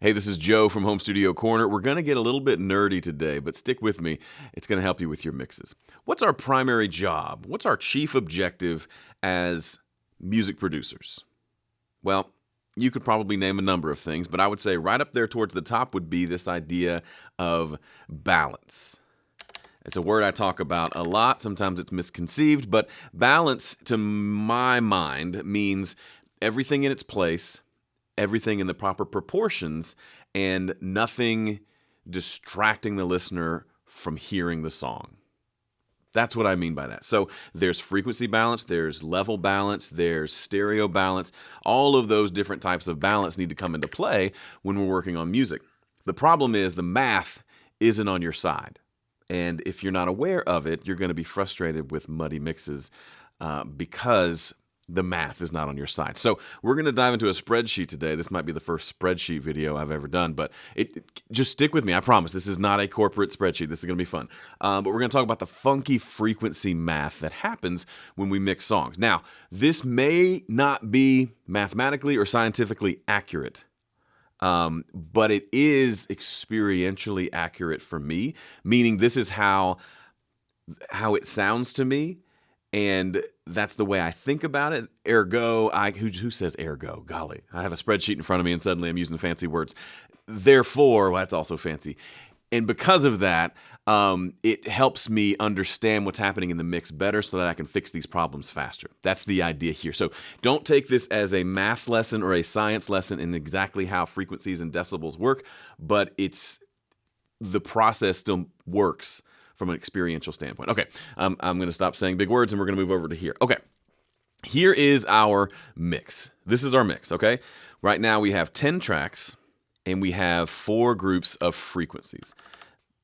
Hey, this is Joe from Home Studio Corner. We're going to get a little bit nerdy today, but stick with me. It's going to help you with your mixes. What's our primary job? What's our chief objective as music producers? Well, you could probably name a number of things, but I would say right up there towards the top would be this idea of balance. It's a word I talk about a lot. Sometimes it's misconceived, but balance, to my mind, means everything in its place, everything in the proper proportions, and nothing distracting the listener from hearing the song. That's what I mean by that. So there's frequency balance, there's level balance, there's stereo balance. All of those different types of balance need to come into play when we're working on music. The problem is the math isn't on your side. And if you're not aware of it, you're going to be frustrated with muddy mixes because the math is not on your side. So we're going to dive into a spreadsheet today. This might be the first spreadsheet video I've ever done, but just stick with me. I promise this is not a corporate spreadsheet. This is going to be fun. But we're going to talk about the funky frequency math that happens when we mix songs. Now, this may not be mathematically or scientifically accurate, but it is experientially accurate for me, meaning this is how it sounds to me. And that's the way I think about it. Ergo, who says ergo? Golly, I have a spreadsheet in front of me and suddenly I'm using fancy words. Therefore, well, that's also fancy. And because of that, it helps me understand what's happening in the mix better so that I can fix these problems faster. That's the idea here. So don't take this as a math lesson or a science lesson in exactly how frequencies and decibels work, but the process still works from an experiential standpoint. Okay, I'm going to stop saying big words and we're going to move over to here. Okay, here is our mix. This is our mix, okay? Right now we have 10 tracks and we have 4 groups of frequencies.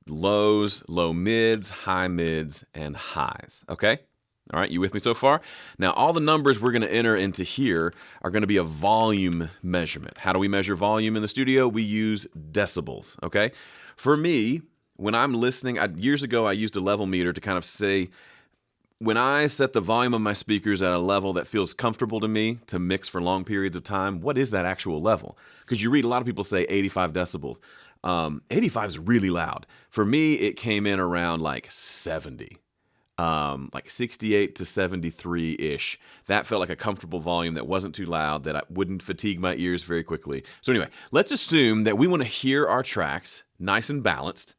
Lows, low mids, high mids, and highs, okay? All right, you with me so far? Now, all the numbers we're going to enter into here are going to be a volume measurement. How do we measure volume in the studio? We use decibels, okay? For me, when I'm listening, years ago I used a level meter to kind of say, when I set the volume of my speakers at a level that feels comfortable to me to mix for long periods of time, what is that actual level? Because you read a lot of people say 85 decibels. 85 is really loud. For me, it came in around like 70. Like 68 to 73-ish. That felt like a comfortable volume that wasn't too loud, that I wouldn't fatigue my ears very quickly. So anyway, let's assume that we want to hear our tracks nice and balanced.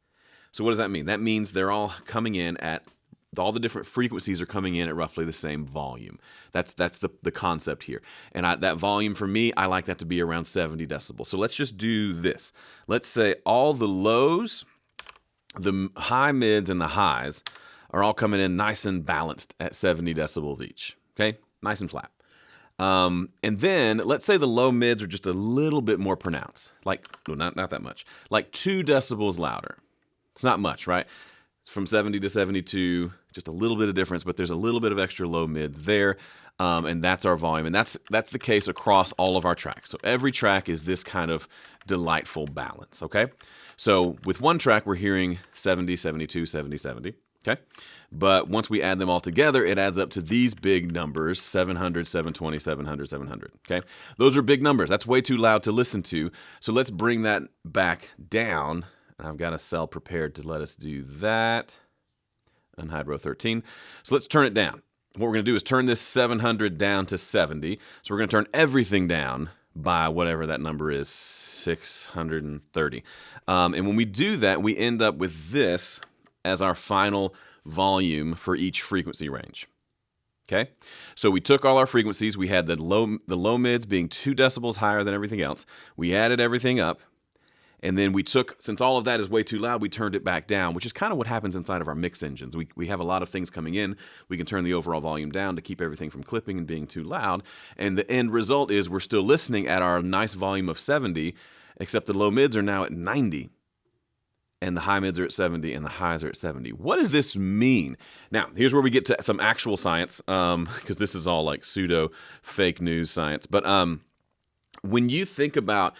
So what does that mean? That means they're all coming in at, all the different frequencies are coming in at roughly the same volume. That's the concept here. And that volume for me, I like that to be around 70 decibels. So let's just do this. Let's say all the lows, the high mids, and the highs are all coming in nice and balanced at 70 decibels each. Okay? Nice and flat. And then let's say the low mids are just a little bit more pronounced. Like, no, not that much. Like 2 decibels louder. It's not much, right? From 70 to 72, just a little bit of difference, but there's a little bit of extra low mids there, and that's our volume. And that's the case across all of our tracks. So every track is this kind of delightful balance, okay? So with one track, we're hearing 70, 72, 70, 70, okay? But once we add them all together, it adds up to these big numbers, 700, 720, 700, 700, okay? Those are big numbers. That's way too loud to listen to. So let's bring that back down. I've got a cell prepared to let us do that. Unhide row 13. So let's turn it down. What we're going to do is turn this 700 down to 70. So we're going to turn everything down by whatever that number is, 630. And when we do that, we end up with this as our final volume for each frequency range. Okay? So we took all our frequencies. We had the low mids being 2 decibels higher than everything else. We added everything up. And then we took, since all of that is way too loud, we turned it back down, which is kind of what happens inside of our mix engines. We have a lot of things coming in. We can turn the overall volume down to keep everything from clipping and being too loud. And the end result is we're still listening at our nice volume of 70, except the low mids are now at 90. And the high mids are at 70, and the highs are at 70. What does this mean? Now, here's where we get to some actual science, because this is all like pseudo fake news science. But when you think about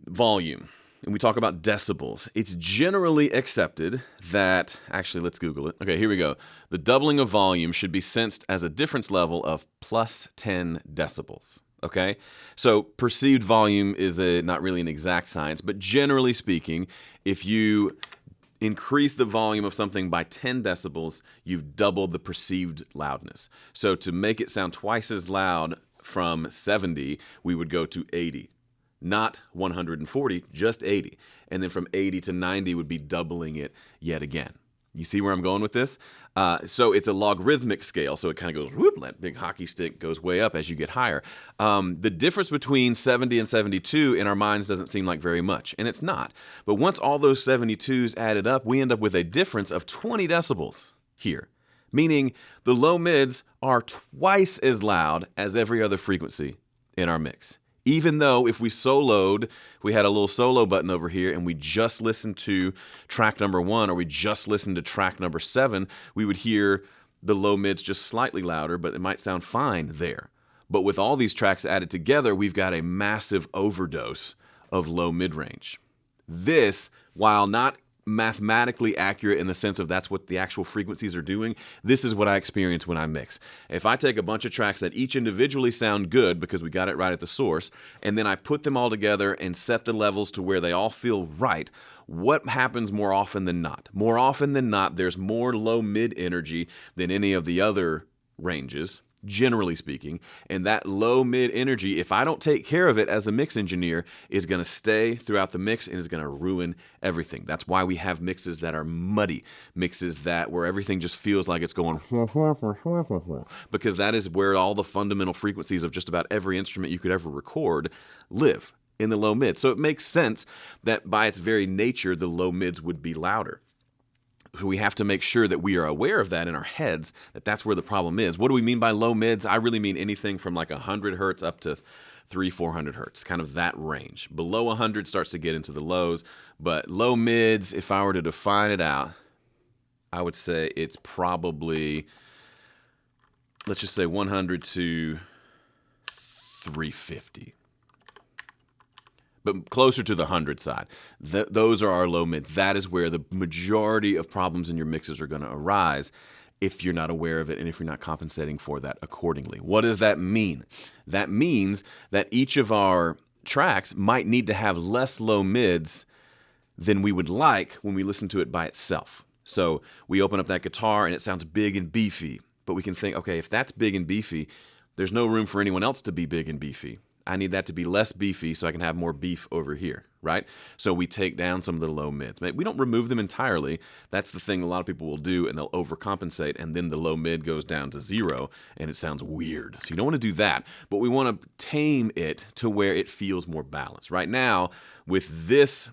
volume, and we talk about decibels, it's generally accepted that, actually, let's Google it. Okay, here we go. The doubling of volume should be sensed as a difference level of plus 10 decibels. Okay, so perceived volume is not really an exact science, but generally speaking, if you increase the volume of something by 10 decibels, you've doubled the perceived loudness. So to make it sound twice as loud from 70, we would go to 80. Not 140, just 80. And then from 80 to 90 would be doubling it yet again. You see where I'm going with this? So it's a logarithmic scale, so it kind of goes, whoop, that big hockey stick goes way up as you get higher. The difference between 70 and 72 in our minds doesn't seem like very much, and it's not. But once all those 72s added up, we end up with a difference of 20 decibels here, meaning the low mids are twice as loud as every other frequency in our mix. Even though if we soloed, we had a little solo button over here and we just listened to track number 1 or we just listened to track number 7, we would hear the low mids just slightly louder, but it might sound fine there. But with all these tracks added together, we've got a massive overdose of low mid-range. This, while not mathematically accurate in the sense of that's what the actual frequencies are doing, this is what I experience when I mix. If I take a bunch of tracks that each individually sound good because we got it right at the source, and then I put them all together and set the levels to where they all feel right, what happens more often than not? More often than not, there's more low mid energy than any of the other ranges, generally speaking, and that low mid energy, if I don't take care of it as the mix engineer, is going to stay throughout the mix and is going to ruin everything. That's why we have mixes that are muddy, mixes that where everything just feels like it's going because that is where all the fundamental frequencies of just about every instrument you could ever record live, in the low mid. So it makes sense that by its very nature, the low mids would be louder. So we have to make sure that we are aware of that in our heads, that that's where the problem is. What do we mean by low mids? I really mean anything from like 100 hertz up to 300-400 hertz, kind of that range. Below 100 starts to get into the lows, but low mids, if I were to define it out, I would say it's probably, let's just say 100 to 350. But closer to the 100 side. Those are our low mids. That is where the majority of problems in your mixes are going to arise if you're not aware of it and if you're not compensating for that accordingly. What does that mean? That means that each of our tracks might need to have less low mids than we would like when we listen to it by itself. So we open up that guitar and it sounds big and beefy, but we can think, okay, if that's big and beefy, there's no room for anyone else to be big and beefy. I need that to be less beefy so I can have more beef over here, right? So we take down some of the low mids. We don't remove them entirely. That's the thing a lot of people will do, and they'll overcompensate, and then the low mid goes down to 0, and it sounds weird. So you don't want to do that, but we want to tame it to where it feels more balanced. Right now, with this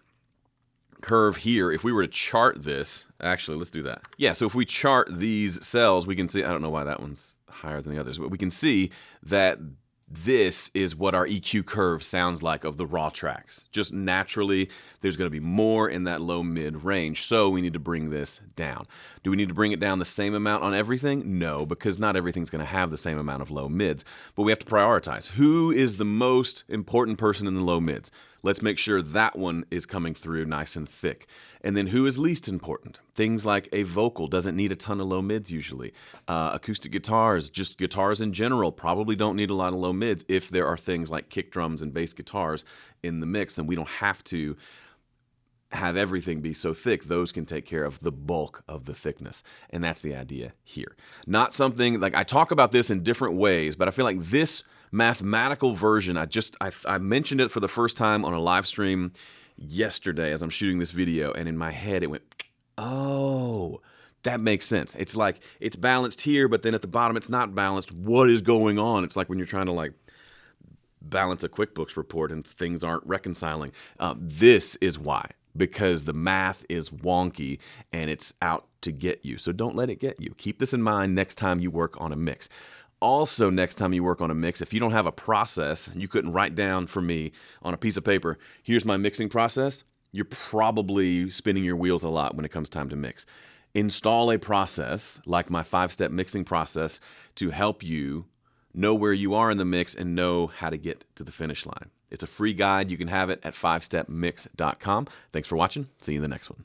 curve here, if we were to chart this, actually, let's do that. Yeah, so if we chart these cells, we can see, I don't know why that one's higher than the others, but we can see that this is what our EQ curve sounds like of the raw tracks. Just naturally, there's going to be more in that low mid range, so we need to bring this down. Do we need to bring it down the same amount on everything? No, because not everything's going to have the same amount of low mids, but we have to prioritize. Who is the most important person in the low mids? Let's make sure that one is coming through nice and thick. And then who is least important? Things like a vocal doesn't need a ton of low mids usually. Acoustic guitars, just guitars in general, probably don't need a lot of low mids. If there are things like kick drums and bass guitars in the mix, then we don't have to have everything be so thick. Those can take care of the bulk of the thickness. And that's the idea here. Not something, like I talk about this in different ways, but I feel like this mathematical version, I mentioned it for the first time on a live stream yesterday as I'm shooting this video, and in my head it went, oh, that makes sense. It's like it's balanced here, but then at the bottom it's not balanced. What is going on? It's like when you're trying to like balance a QuickBooks report and things aren't reconciling. This is why, because the math is wonky and it's out to get you. So don't let it get you. Keep this in mind next time you work on a mix. Also, next time you work on a mix, if you don't have a process, you couldn't write down for me on a piece of paper, here's my mixing process, you're probably spinning your wheels a lot when it comes time to mix. Install a process like my 5-step mixing process to help you know where you are in the mix and know how to get to the finish line. It's a free guide. You can have it at 5stepmix.com. Thanks for watching. See you in the next one.